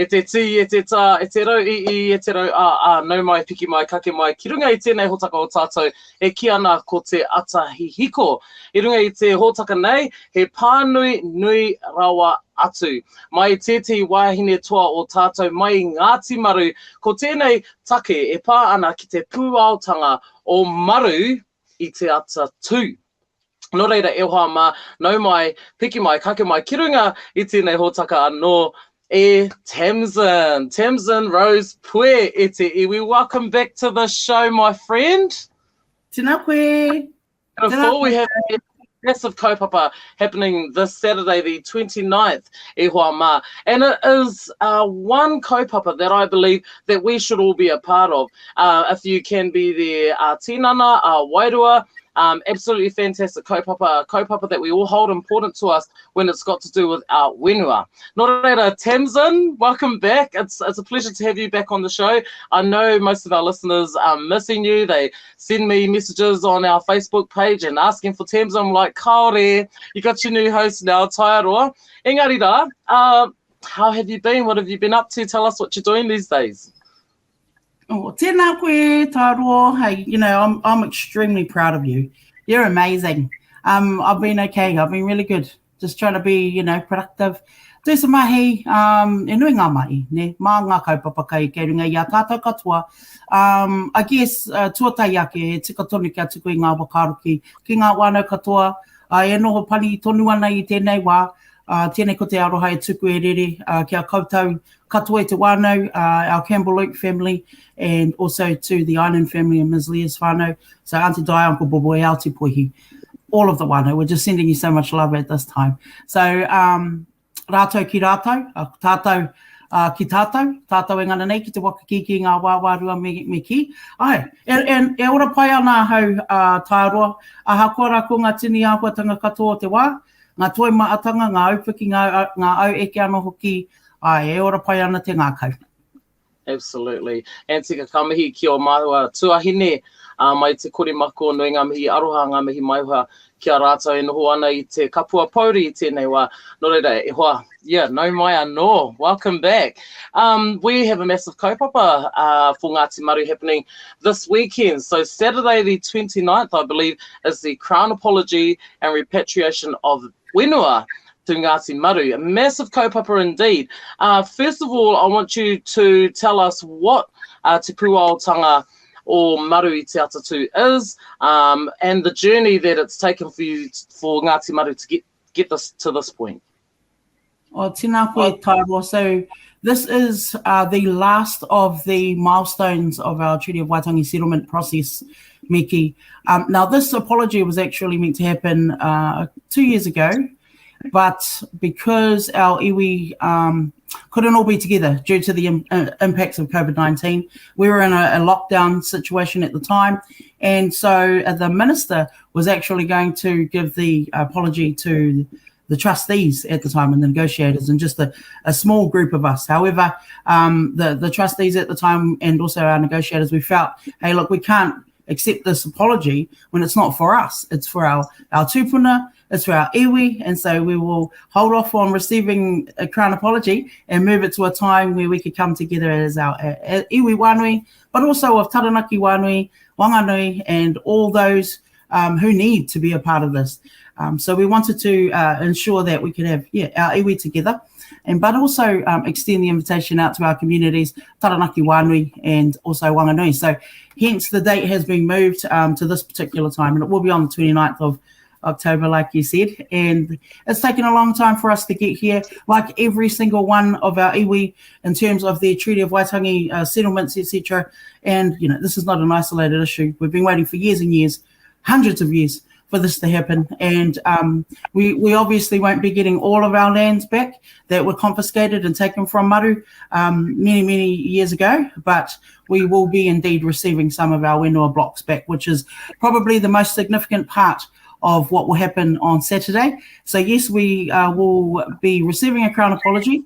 te ti, e te tā, e te rau e te rau nau mai, piki mai, kake mai, ki runga i tēnei hōtaka o tātou, e ki ana ko te ata Hihiko. I runga i te hōtaka nei, he pānui nui rawa atu. Mai tēti wahine toa o tātou mai Ngāti Maru, ko tēnei take e pā ana ki te Pūaotanga o Maru i te Atatū. Nō reira e hoa mā, nau mai, piki mai, kake mai, ki runga i tēnei hōtaka anō, e Tamzyn. Tamzyn Rose Pue e te iwi. Welcome back to the show, my friend. Tēnā koe. Before we have a massive kaupapa happening this Saturday, the 29th, e hoa mā. And it is one kaupapa that I believe that we should all be a part of. If you can be there, tinana, wairua, absolutely fantastic kaupapa that we all hold important to us when it's got to do with our Whenua. Nō reira, Tamzyn, welcome back. It's a pleasure to have you back on the show. I know most of our listeners are missing you. They send me messages on our Facebook page and asking for Tamzyn. I'm like, kaore, you got your new host now, Taiaroa. Engari rā, how have you been? What have you been up to? Tell us what you're doing these days. Oh, tēnā koe, Taiaroa. Hey, you know, I'm extremely proud of you. You're amazing. I've been okay. I've been really good. Just trying to be, you know, productive. Do some mahi, e nui ngā mai, ne? Mā ngā kaupapa kai kei runga i a tātou katoa. I guess, tuatai ake, e tika tonu kia tuku i ngā wakaruki, ki ngā wānau katoa, e noho pani tonu ana i tēnei wā, tēnei ko te aroha e tuku e rere, kia koutou katoa e te wānau, our Campbell Luke family, and also to the Island family and Ms. Leah's whānau. So Auntie Di, Uncle Bobo, e Aote Pohi, all of the wānau. We're just sending you so much love at this time. So, rātou ki rātou, tātou ki tātou, tātou e ngana nei ki te wakakiki ngā wāwārua me ki. Ai, e ora pai ana hau Taiaroa, a hakora ko ngā tini āhuatanga katoa o te wā, ngā toi maatanga, ngā aupiki, ngā au eke ana hoki, ai, e ora pai ana te ngākau. Absolutely. And tika kamihi ki o mahua tuahine, mai te kore mako nui ngā mihi aroha, ngā mihi maiua ki a rātou e noho ana i te kapua pauri i tēnei wā. Nō reira, e hoa, yeah, nau mai anō. Welcome back. We have a massive kaupapa for Ngāti Maru happening this weekend. So Saturday the 29th, I believe, is the crown apology and repatriation of Whenua to Ngāti Maru. A massive kaupapa indeed. First of all, I want you to tell us what Te Pūaotanga or Maru i te Atatū is, and the journey that it's taken for you, for Ngāti Maru to get this to this point. O tēnā koe, Taiaroa. So this is the last of the milestones of our Treaty of Waitangi settlement process, Miki. Now this apology was actually meant to happen 2 years ago, but because our iwi couldn't all be together due to the impacts of COVID-19, we were in a lockdown situation at the time, and so the minister was actually going to give the apology to the trustees at the time and the negotiators and just a small group of us. However, the trustees at the time and also our negotiators, we felt, hey, look, we can't accept this apology when it's not for us. It's for our tūpuna, it's for our iwi, and so we will hold off on receiving a crown apology and move it to a time where we could come together as our iwi wānui, but also of Taranaki wānui, Wanganui, and all those who need to be a part of this. So we wanted to ensure that we could have our iwi together, but also extend the invitation out to our communities, Taranaki wānui and also Wanganui. So hence the date has been moved to this particular time, and it will be on the 29th of October, like you said, and it's taken a long time for us to get here, like every single one of our iwi in terms of the Treaty of Waitangi settlements, etc. And, you know, this is not an isolated issue. We've been waiting for years and years, hundreds of years, for this to happen, and we obviously won't be getting all of our lands back that were confiscated and taken from Maru many years ago, but we will be indeed receiving some of our Whenua blocks back, which is probably the most significant part of what will happen on Saturday. So yes, we will be receiving a crown apology,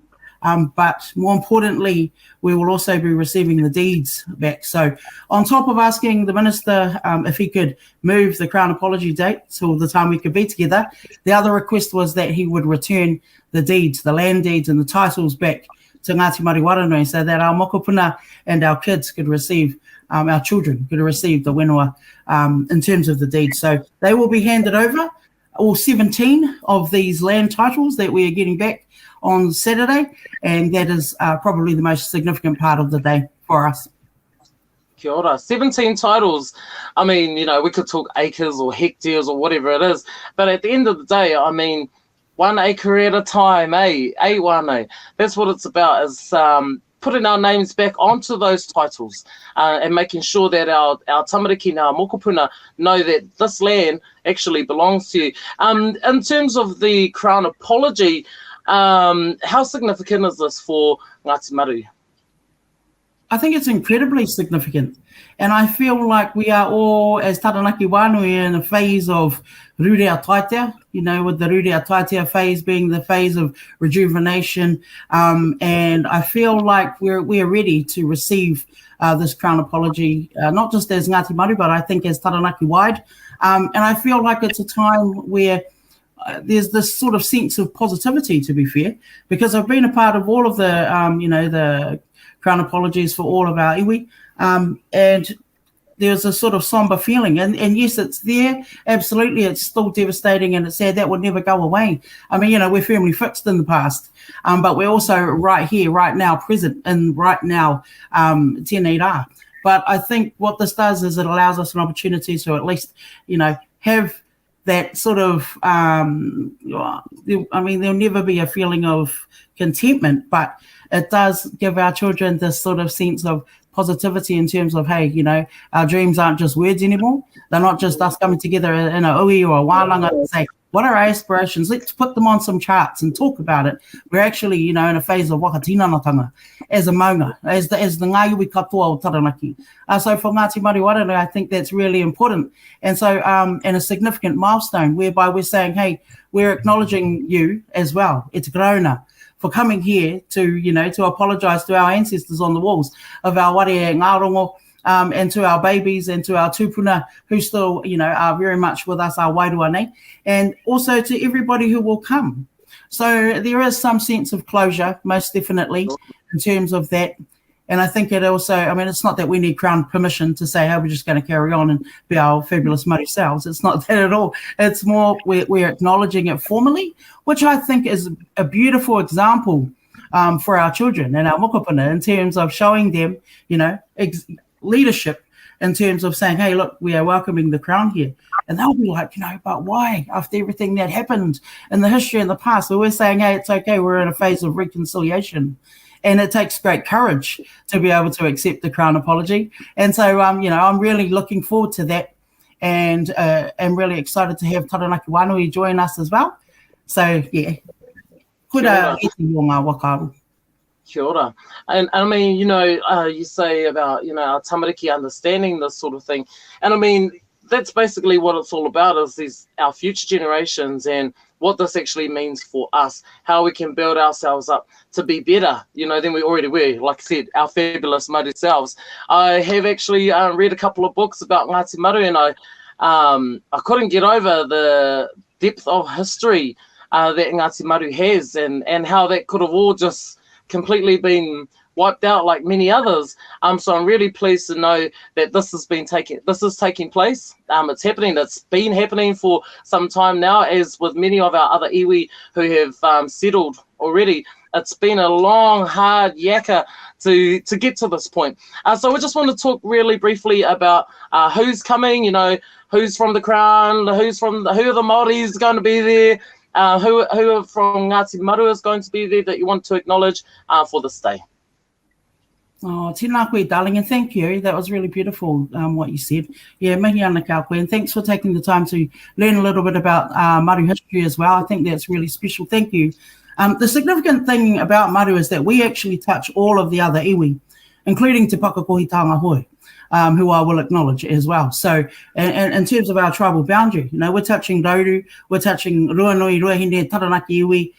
but more importantly, we will also be receiving the deeds back. So on top of asking the minister if he could move the crown apology date till the time we could be together, the other request was that he would return the deeds, the land deeds and the titles back to Ngāti Maru Waranui so that our mokopuna and our kids could receive, our children could receive the Whenua in terms of the deed. So they will be handed over, all 17 of these land titles that we are getting back on Saturday, and that is probably the most significant part of the day for us. Kia ora. 17 titles. I mean, you know, we could talk acres or hectares or whatever it is, but at the end of the day, I mean, 1 acre at a time, A1, that's what it's about, is putting our names back onto those titles and making sure that our tamariki and our mokopuna know that this land actually belongs to you. In terms of the Crown apology, how significant is this for Ngāti Maru? I think it's incredibly significant. And I feel like we are all, as Taranaki Wānui, in a phase of rurea taitea, you know, with the rurea taitea phase being the phase of rejuvenation. And I feel like we're ready to receive this Crown apology, not just as Ngāti Maru, but I think as Taranaki wide. And I feel like it's a time where there's this sort of sense of positivity, to be fair, because I've been a part of all of the, you know, the Crown apologies for all of our iwi, and there's a sort of somber feeling, and yes, it's there, absolutely, it's still devastating, and it's sad that would never go away. I mean, you know, we're firmly fixed in the past, but we're also right here, right now, present, and right now, tēnei rā. But I think what this does is it allows us an opportunity to at least, you know, have that sort of, I mean, there'll never be a feeling of contentment, but it does give our children this sort of sense of positivity in terms of, hey, you know, our dreams aren't just words anymore. They're not just us coming together in a ui or a wālanga and say, what are our aspirations? Let's put them on some charts and talk about it. We're actually, you know, in a phase of wakatinanatanga as a maunga, as the ngāiwi katoa o Taranaki. So for Ngāti Maru Waranui, I think that's really important. And so, and a significant milestone whereby we're saying, hey, we're acknowledging you as well. It's grauna for coming here to, you know, to apologise to our ancestors on the walls of our ware ngārongo, and to our babies and to our tūpuna who still, you know, are very much with us, our wairua nei, and also to everybody who will come. So there is some sense of closure, most definitely, in terms of that. And I think it also, I mean, it's not that we need Crown permission to say, hey, we're just going to carry on and be our fabulous Māori selves. It's not that at all. It's more we're acknowledging it formally, which I think is a beautiful example for our children and our mokopuna in terms of showing them, you know, leadership in terms of saying, hey, look, we are welcoming the Crown here. And they'll be like, you know, but why? After everything that happened in the history in the past, we're saying, hey, it's okay, we're in a phase of reconciliation. And it takes great courage to be able to accept the Crown apology. And so, you know, I'm really looking forward to that, and I'm really excited to have Taranaki Wānui join us as well. So, yeah. Kura iti o ngā wakaru. Kia ora. And I mean, you know, you say about, you know, our tamariki understanding this sort of thing. And I mean, that's basically what it's all about, is our future generations and what this actually means for us, how we can build ourselves up to be better, you know, than we already were. Like I said, our fabulous Māori selves. I have actually read a couple of books about Ngāti Maru, and I couldn't get over the depth of history that Ngāti Maru has, and how that could have all just completely been wiped out like many others. So I'm really pleased to know that this is taking place. It's happening. It's been happening for some time now, as with many of our other iwi who have settled already. It's been a long, hard yaka to get to this point. So we just want to talk really briefly about who's coming, you know, who's from the Crown, who are the Māoris going to be there, who are from Ngāti Maru is going to be there that you want to acknowledge for this day. Oh, tēnā koe, darling, and thank you. That was really beautiful, what you said. Yeah, mihi ana kā koe, and thanks for taking the time to learn a little bit about Maru history as well. I think that's really special. Thank you. The significant thing about Maru is that we actually touch all of the other iwi, including Te Pakakohitanga Hoi, who I will acknowledge as well. So, and in terms of our tribal boundary, you know, we're touching Rauru, we're touching Ruanui, Ruahine, Taranaki iwi,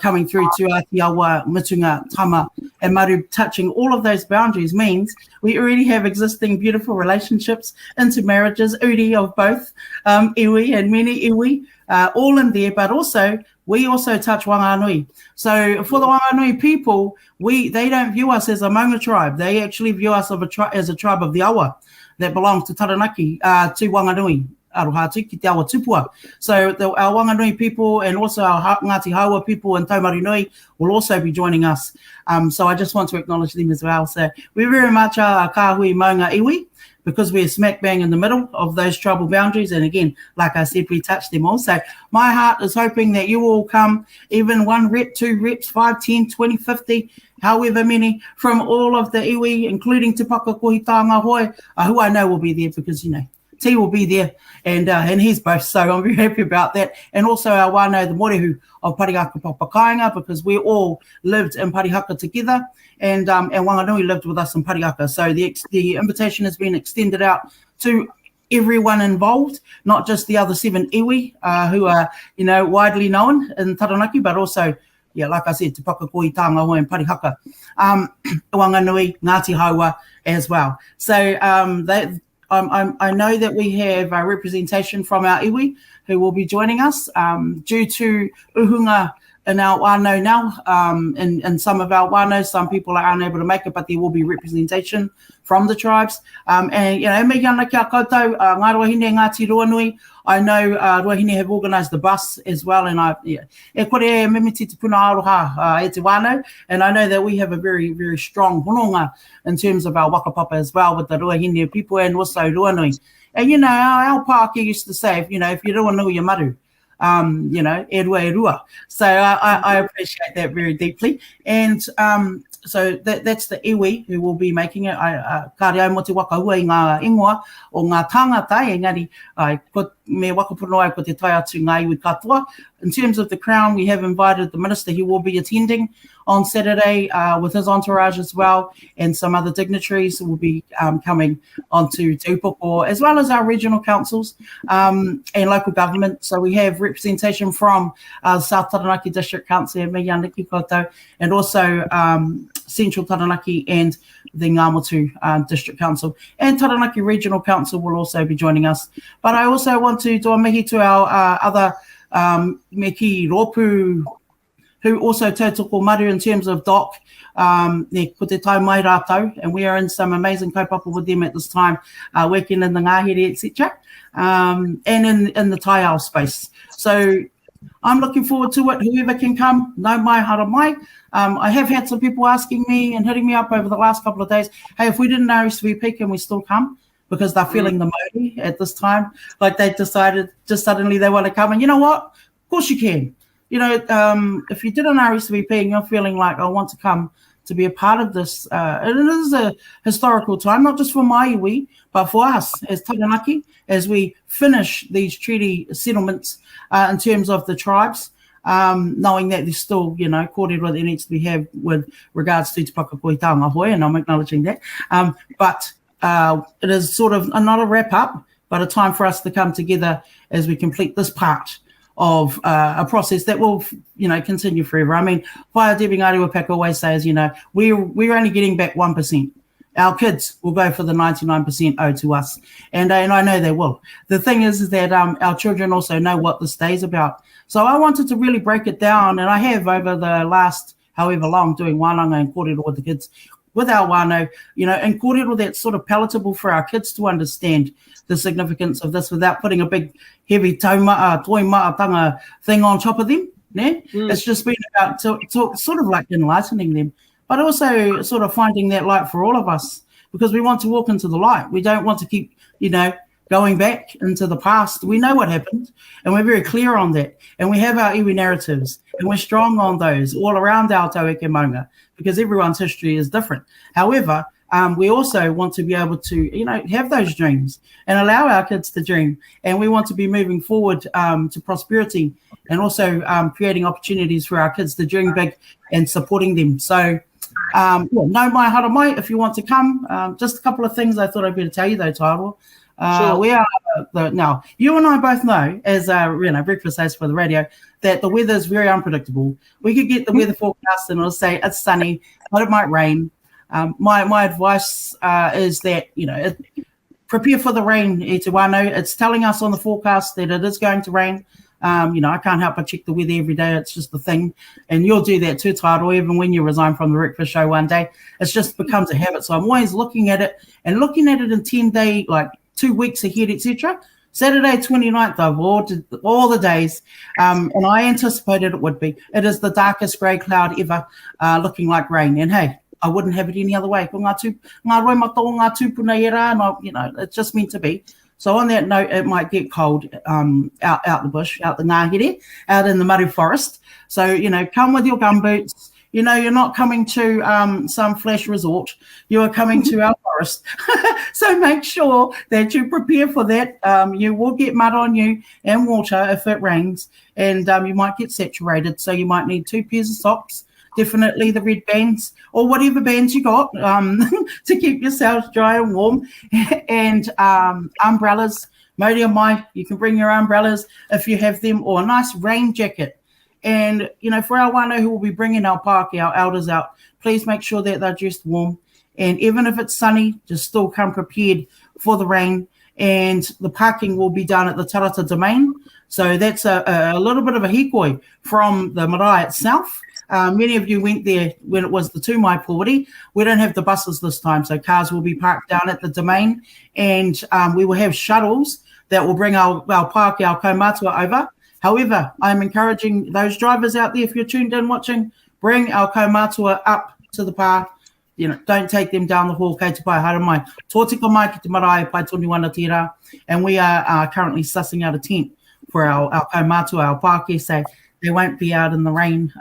coming through to Aotearoa, Mutunga, Tama, and Maru, touching all of those boundaries means we already have existing beautiful relationships, intermarriages, uri of both, iwi and many iwi, all in there, but also we also touch Wanganui. So for the Wanganui people, they don't view us as a Maunga tribe. They actually view us as a tribe of the awa that belongs to Taranaki, to Wanganui. Aroha ki te awa tupua. So our Wanganui people and also our Ngāti Haua people and Taumarinui will also be joining us. So I just want to acknowledge them as well. So we very much are a kahui maunga iwi because we're smack bang in the middle of those tribal boundaries. And again, like I said, we touch them all. So my heart is hoping that you all come, even 1 rep, 2 reps, 5, 10, 20, 50, however many, from all of the iwi, including Te Pūaotanga hoi, who I know will be there because, you know, T will be there, and he's both, so I'm very happy about that. And also our wānau, the morehu of Parihaka Papakainga, because we all lived in Parihaka together, and Wanganui lived with us in Parihaka. So the invitation has been extended out to everyone involved, not just the other 7 iwi who are, you know, widely known in Taranaki, but also, yeah, like I said, Te Pūaotanga hoi and Parihaka, Wanganui, Ngāti Haua as well. So I know that we have a representation from our iwi who will be joining us due to uhunga in our wānau now. In some of our wānau, some people are unable to make it, but there will be representation from the tribes. And, you know, me ana kia koutou, ngā ruahine Ngāti Ruanui. I know Ruahine have organised the bus as well, and e kore e mimiti te puna aroha e te wānau, and I know that we have a very, very strong hononga in terms of our wakapapa as well with the Ruahine people and also Ruanui. And, you know, our pāke used to say, you know, if you Ruanui, you maru. You know, e rua e rua. So I appreciate that very deeply. And so that's the iwi who will be making it. Ka reo mo te wakahua I ngā ingoa o ngā tāngata, engari, me wakapuno ai ko te Taiaroa ngā iwi katoa. In terms of the Crown, we have invited the Minister. He will be attending on Saturday with his entourage as well, and some other dignitaries will be coming onto Te Upoko, as well as our regional councils and local government. So we have representation from South Taranaki District Council, me Yaniki Koto, and also Central Taranaki and the Ngāmotu District Council. And Taranaki Regional Council will also be joining us. But I also want to do a mihi to our other me ki Ropu, who also tautoko maru in terms of DOC, ko te tai mai rātou, and we are in some amazing kaupapa with them at this time, working in the ngahere, etc., and in the Taiaroa space. So I'm looking forward to it. Whoever can come, no mai hara mai. I have had some people asking me and hitting me up over the last couple of days, hey, if we didn't RSVP, can we still come? Because they're feeling the modi at this time. Like they decided just suddenly they want to come. And you know what? Of course you can. You know, if you did an RSVP and you're feeling like I want to come to be a part of this, it is a historical time, not just for my iwi, but for us as Taranaki, as we finish these treaty settlements in terms of the tribes, knowing that there's still, you know, kōrero that needs to be had with regards to Te Pūaotanga hoi, and I'm acknowledging that. But it is sort of not a wrap up, but a time for us to come together as we complete this part of a process that will, you know, continue forever. I mean, Whaia Debbie Ngāti Wapaka always says, you know, we're only getting back 1%. Our kids will go for the 99% owed to us, and I know they will. The thing is that our children also know what this day is about. So I wanted to really break it down, and I have over the last however long doing wānanga and kōrero with the kids, with our wānau, you know, and kōrero that's sort of palatable for our kids to understand the significance of this without putting a big, heavy toi maatanga thing on top of them. Ne? It's just been about sort of like enlightening them, but also sort of finding that light for all of us, because we want to walk into the light. We don't want to keep, you know, going back into the past. We know what happened, and we're very clear on that. And we have our iwi narratives, and we're strong on those all around our taueke maunga, because everyone's history is different. However, we also want to be able to, you know, have those dreams and allow our kids to dream. And we want to be moving forward to prosperity, and also creating opportunities for our kids to dream big and supporting them. So, no mai hara mai, if you want to come. Just a couple of things I thought I'd better tell you though, Taiaroa. Sure. We are now. You and I both know, as breakfast host for the radio, that the weather is very unpredictable. We could get the weather forecast and it'll say it's sunny, but it might rain. My advice is that prepare for the rain. It's telling us on the forecast that it is going to rain. I can't help but check the weather every day. It's just the thing. And you'll do that too, Taiaroa, even when you resign from the breakfast show one day. It just becomes a habit. So I'm always looking at it in 10 day, like 2 weeks ahead, etc. Saturday, 29th of all the days. And I anticipated it would be. It is the darkest grey cloud ever, looking like rain. And hey, I wouldn't have it any other way. It's just meant to be. So on that note, it might get cold out the bush, out the Ngāhere, out in the Maru forest. So, come with your gumboots. You're not coming to some flash resort. You are coming to our forest. So make sure that you prepare for that. You will get mud on you and water if it rains, and you might get saturated. So you might need 2 pairs of socks. Definitely the red bands or whatever bands you got to keep yourselves dry and warm, and umbrellas. Mauri mai, you can bring your umbrellas if you have them, or a nice rain jacket. And, for our whānau who will be bringing our pāke, our elders out, please make sure that they're dressed warm. And even if it's sunny, just still come prepared for the rain. And the parking will be done at the Tarata domain. So that's a little bit of a hikoi from the Marae itself. Many of you went there when it was the Tūmai Pōwiri. We don't have the buses this time, so cars will be parked down at the domain, and we will have shuttles that will bring our pāke, our kaumātua over. However, I'm encouraging those drivers out there, if you're tuned in watching, bring our kaumātua up to the pā. Don't take them down the hall. Kei te pai hara mai. Tōtika mai ki te marae pai tonu wana tērā. And we are currently sussing out a tent for our kaumātua, our pāke, so they won't be out in the rain.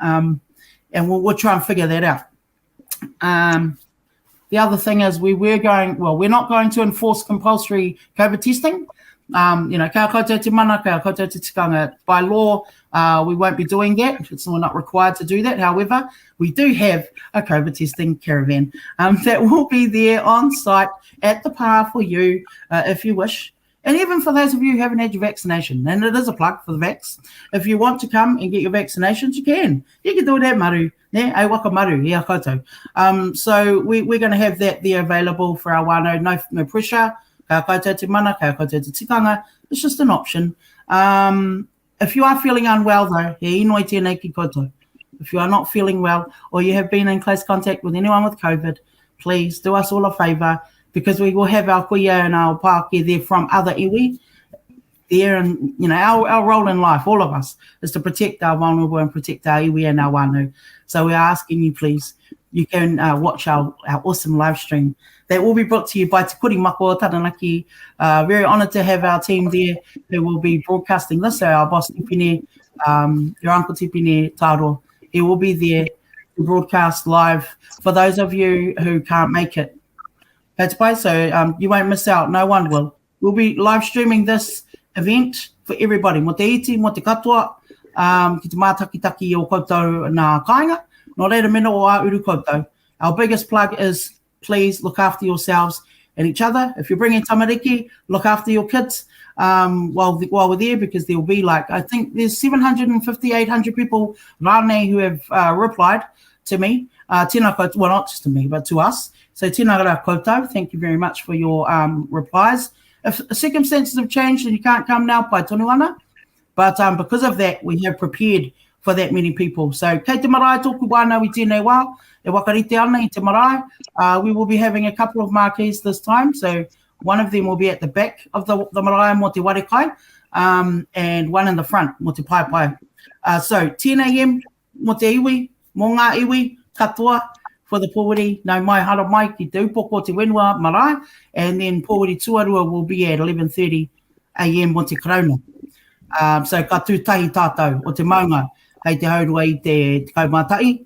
And we'll try and figure that out. The other thing is we're not going to enforce compulsory COVID testing. Kia koutou te mana, kia koutou te tikanga. By law, we won't be doing that. We're not required to do that. However, we do have a COVID testing caravan that will be there on site at the pā for you if you wish. And even for those of you who haven't had your vaccination, and it is a plug for the vax, if you want to come and get your vaccinations, you can. You can do it at Maru, ai waka Maru, ia koutou. So we're going to have that there available for our whānau, no pressure. Kia koutou te mana, kia koutou te tikanga. It's just an option. If you are feeling unwell, though, he inoi tēnei ki koutou. If you are not feeling well, or you have been in close contact with anyone with COVID, please do us all a favour, because we will have our kuia and our pāke there from other iwi there. And, our role in life, all of us, is to protect our vulnerable and protect our iwi and our wānau. So we're asking you, please, you can watch our awesome live stream that will be brought to you by Te Kuri Mako Taranaki. Very honoured to have our team there who will be broadcasting this. So our boss, Tipine, your uncle Tipine Taiaroa, he will be there to broadcast live for those of you who can't make it. So you won't miss out. No one will. We'll be live streaming this event for everybody. Mo te iti, mo te katoa, ki te mātakitaki o koutou nā kāinga, no reira mena o a uru koutou. Our biggest plug is, please look after yourselves and each other. If you're bringing tamariki, look after your kids while we're there, because there will be I think there's 750, 800 people, rānei, who have replied to me. Tēnā koutou, well, not just to me, but to us. So tēnā rā koutou, thank you very much for your replies. If circumstances have changed and you can't come now, pai tonu ana. But because of that, we have prepared for that many people. So kei te marae tōku wānau I tēnei wā, e wakarite ana I te marae. We will be having a couple of marquees this time. So one of them will be at the back of the marae mo te warekai, and one in the front mo te pai. So 10 a.m. mo te iwi, mo ngā iwi, katoa, for the Pōwiri, no mai hara mai ki te Upoko te Whenua marae, and then Pōwiri Tuarua will be at 11:30 a.m. mo te Karauna. So ka tūtahi tātou o te maunga, hei te haurua I te kaumātai.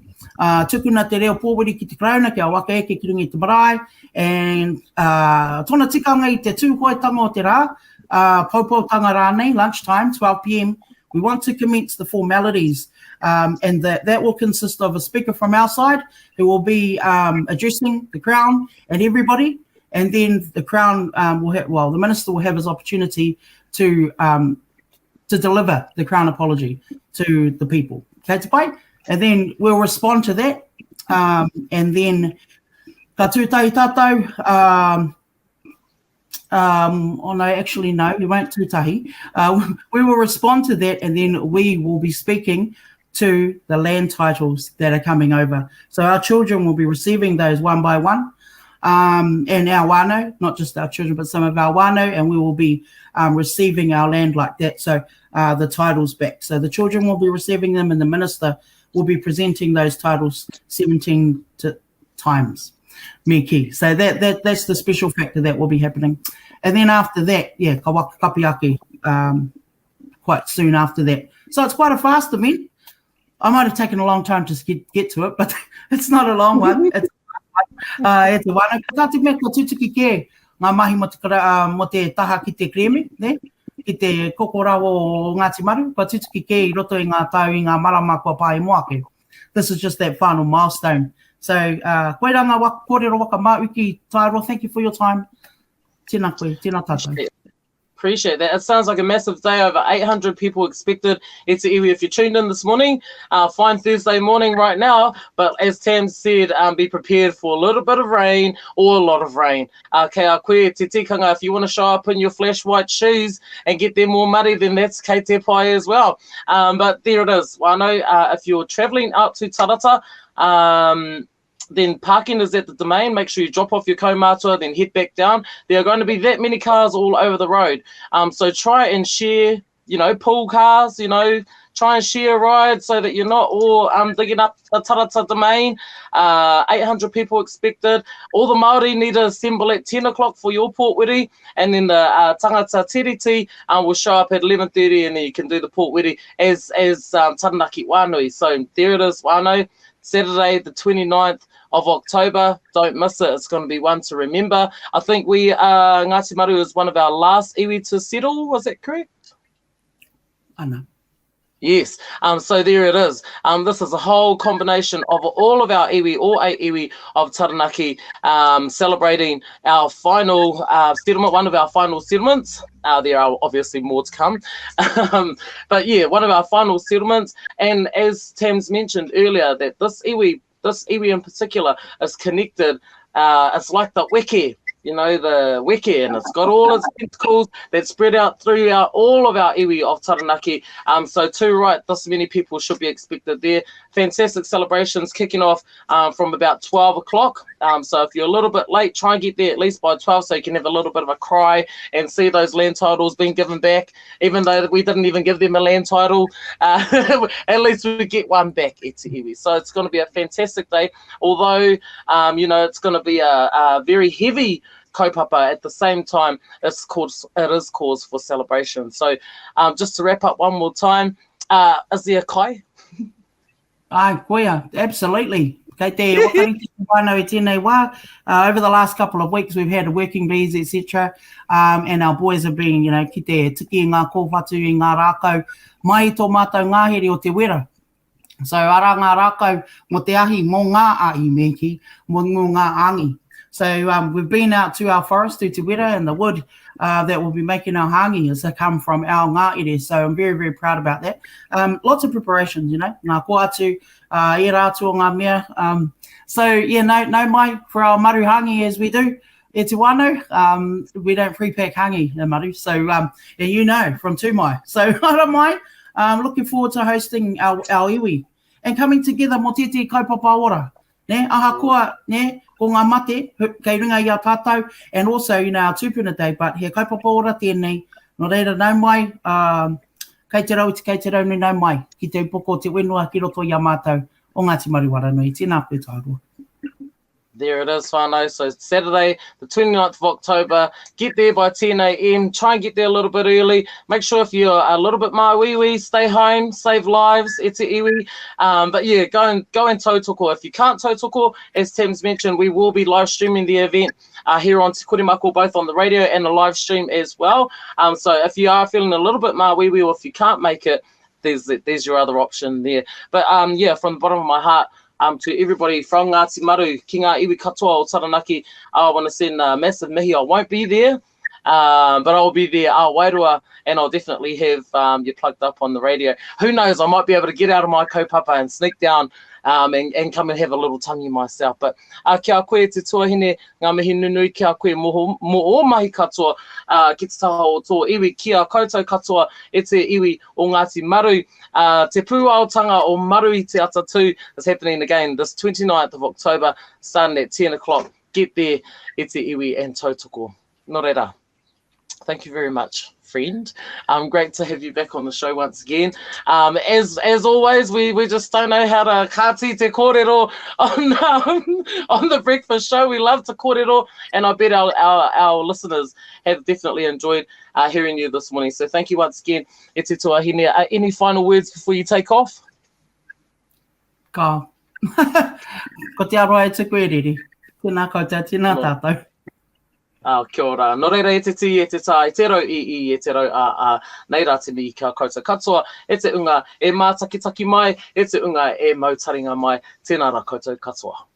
Tukuna te reo Pōwiri ki te Karauna, kia waka eke ki rungi te marae, and tōna tikanga I te tūhoitanga o te rā, Pūaotanga rānei, lunchtime, 12 p.m. We want to commence the formalities, and that will consist of a speaker from our side who will be addressing the Crown and everybody, and then the Crown the Minister will have his opportunity to deliver the Crown apology to the people. Okay, te pai? And then we'll respond to that. And then ka tūtahi tātou, actually no, we won't tūtahi. We will respond to that, and then we will be speaking to the land titles that are coming over. So our children will be receiving those one by one, and our wānau, not just our children, but some of our wānau, and we will be receiving our land like that. So the titles back. So the children will be receiving them, and the minister will be presenting those titles 17 times. Miki. So that's the special factor that will be happening. And then after that, ka waka kapiaki, quite soon after that. So it's quite a fast event. I might have taken a long time to get to it, but it's not a long one. It's a one. Kāti me ko tūtiki ke ngā mahi mo te taha ki te kreme, ne? Ki te kokora o Ngāti Maru, ko tūtiki ke I roto I ngā tau I ngā marama kua pai moake. This is just that final milestone. So, koe ranga kōrero waka mauki, Taiaroa, thank you for your time. Tēnā koe, tēnā tātou. Appreciate that. It sounds like a massive day. Over 800 people expected. It's iwi. If you tuned in this morning, fine Thursday morning right now. But as Tam said, be prepared for a little bit of rain or a lot of rain. Kei a koe te tikanga. If you want to show up in your flash white shoes and get them more muddy, then that's kei te pai as well. But there it is. Well, I know if you're travelling out to Tarata, then parking is at the domain. Make sure you drop off your kaumātua, then head back down. There are going to be that many cars all over the road. So try and share, pool cars, try and share a ride so that you're not all digging up the Tarata domain. 800 people expected. All the Māori need to assemble at 10 o'clock for your pōtwiri, and then the tangata tiriti will show up at 11:30, and then you can do the pōtwiri as Taranaki Wānui. So there it is, Wānau. Saturday, the 29th of October. Don't miss it. It's going to be one to remember. I think Ngāti Maru is one of our last iwi to settle. Was that correct? I know. Yes. So there it is. This is a whole combination of all of our iwi, all 8 iwi of Taranaki, celebrating our final settlement, one of our final settlements. There are obviously more to come. But yeah, one of our final settlements. And as Tam's mentioned earlier, that this iwi in particular is connected. It's like the weke. The weke, and it's got all its tentacles that spread out throughout all of our iwi of Taranaki. So too right, this many people should be expected there. Fantastic celebrations kicking off from about 12 o'clock. So if you're a little bit late, try and get there at least by 12 so you can have a little bit of a cry and see those land titles being given back. Even though we didn't even give them a land title, at least we get one back, Eti iwi. So it's going to be a fantastic day. Although, it's going to be a very heavy kaupapa, at the same time, it is cause for celebration. So just to wrap up one more time, is there a kai? Ai, koia, absolutely. Kei te wakariki whānau I tēnei wā. Over the last couple of weeks, we've had working bees, etc. And our boys have been, ki te tiki ngā kōwhatu I ngā rākau, mai tō mātou ngāhere o te wera. So ara ngā rākau mo te ahi mō ngā ahi meki, mō ngā angi. So we've been out to our forest, to Te Wera, and the wood that will be making our hangi has come from our ngāere. So I'm very, very proud about that. Lots of preparations, ngā koatu, e rātu o ngā mea. So yeah, no mai for our maru hangi as we do. E te wānau, we don't pre-pack hangi in maru. So from Tūmai. So ara mai, looking forward to hosting our iwi and coming together mo tete kaupapa ora. Ne, aha koa, ne, ko ngā mate, kei ringa I a tātou, and also, our tūpuna day, but he kaupapa ora tēnei, no reira nau mai, kei te rau ni nau mai, ki te Upoko, te Whenua, ki roto I a mātou, o Ngāti Maru waranui, tēnā koe Taiaroa. There it is, whānau. So Saturday, the 29th of October, get there by 10 a.m. Try and get there a little bit early. Make sure if you're a little bit maiwiwi, stay home, save lives, e te iwi. But yeah, go and tautoko. If you can't tautoko, as Tim's mentioned, we will be live streaming the event here on Te Korimako, both on the radio and the live stream as well. So if you are feeling a little bit maiwiwi, or if you can't make it, there's your other option there. But yeah, from the bottom of my heart, to everybody from Ngāti Maru, ki ngā iwi katoa o Taranaki. I want to send a massive mihi. I won't be there, but I'll be there Wairua, and I'll definitely have you plugged up on the radio. Who knows, I might be able to get out of my kaupapa and sneak down and come and have a little tangi myself. But kia koe te tuahine, ngā mihi nunui, kia koe mo o mahi katoa, ki te taha o tō iwi, kia koutou katoa, e te iwi o Ngāti Maru. Te Pūaotanga o Maru I te Atatū is happening again this 29th of October, starting at 10 o'clock. Get there, e te iwi and tautoko. Nō reira. Thank you very much, friend. Great to have you back on the show once again. As always, we just don't know how to kāti te kōrero on the breakfast show. We love to kōrero, and I bet our listeners have definitely enjoyed hearing you this morning. So thank you once again, e te tuahine. Any final words before you take off? Ka. Ko te aroa e te koeriri. Tēnā koutou, tēnā tātou. Kia ora. Nō reira e te ti, e te tā, e te rau I, e te rau nei rā te mi kia koutou katoa, e te unga e mātakitaki mai, e te unga e mautaringa mai, tēnā rā koutou katoa.